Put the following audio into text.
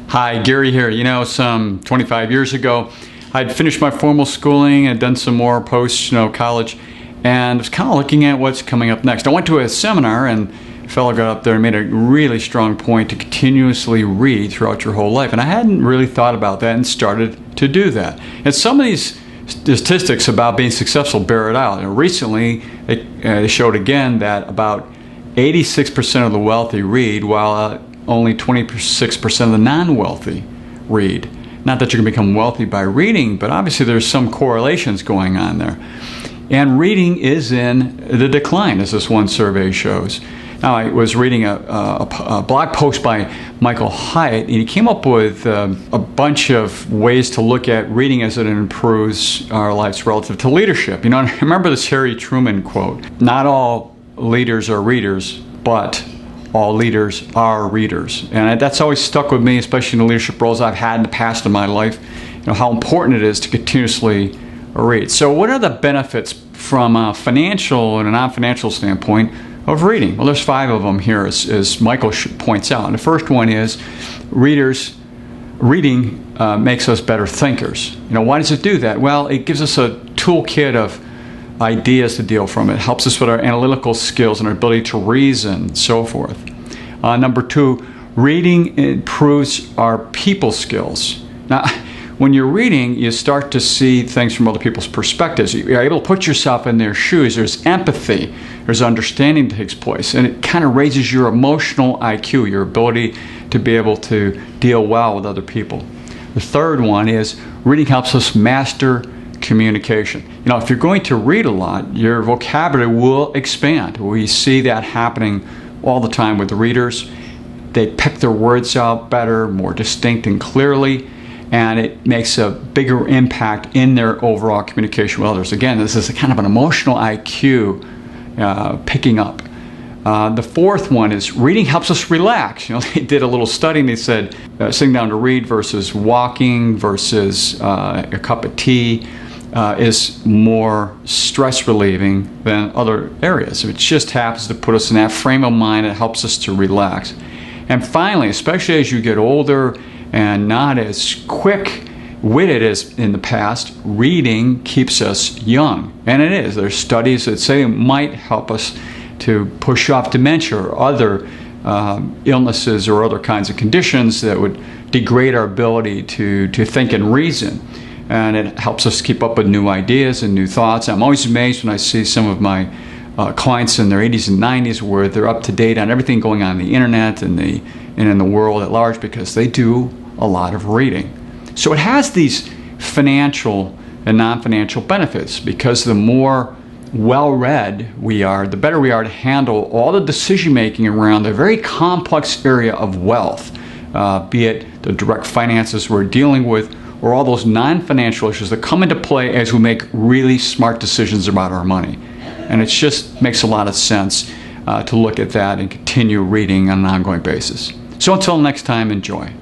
Hi, Gary here. You know, some 25 years ago, I'd finished my formal schooling and done some more post-college, and was kind of looking at what's coming up next. I went to a seminar, and a fellow got up there and made a really strong point to continuously read throughout your whole life. And I hadn't really thought about that and started to do that. And some of these statistics about being successful bear it out. And recently, they showed again that about 86% of the wealthy read, while only 26% of the non-wealthy read. Not that you're going to become wealthy by reading, but obviously there's some correlations going on there. And reading is in the decline, as this one survey shows. Now, I was reading a blog post by Michael Hyatt, and he came up with a bunch of ways to look at reading as it improves our lives relative to leadership. You know, I remember this Harry Truman quote: "Not all leaders are readers, but all leaders are readers." And that's always stuck with me, especially in the leadership roles I've had in the past in my life, you know, how important it is to continuously read. So what are the benefits from a financial and a non-financial standpoint of reading? Well, there's 5 of them here, as Michael points out. And the first one is reading makes us better thinkers. You know, why does it do that? Well, it gives us a toolkit of ideas to deal from. It helps us with our analytical skills and our ability to reason and so forth. Number 2, reading improves our people skills. Now, when you're reading, you start to see things from other people's perspectives. You're able to put yourself in their shoes. There's empathy. There's understanding that takes place. And it kind of raises your emotional IQ, your ability to be able to deal well with other people. The third one is reading helps us master communication. You know, if you're going to read a lot, your vocabulary will expand. We see that happening all the time with the readers. They pick their words out better, more distinct and clearly, and it makes a bigger impact in their overall communication with others. Again, this is a kind of an emotional IQ picking up. The fourth one is reading helps us relax. You know, they did a little study and they said sitting down to read versus walking versus a cup of tea is more stress relieving than other areas. It just happens to put us in that frame of mind. It helps us to relax. And finally, especially as you get older and not as quick-witted as in the past, reading keeps us young. And it is. There's studies that say it might help us to push off dementia or other illnesses or other kinds of conditions that would degrade our ability to think and reason. And it helps us keep up with new ideas and new thoughts. I'm always amazed when I see some of my clients in their 80s and 90s where they're up to date on everything going on the internet and in the world at large because they do a lot of reading. So it has these financial and non-financial benefits because the more well-read we are, the better we are to handle all the decision-making around the very complex area of wealth, be it the direct finances we're dealing with or all those non-financial issues that come into play as we make really smart decisions about our money. And it just makes a lot of sense to look at that and continue reading on an ongoing basis. So until next time, enjoy.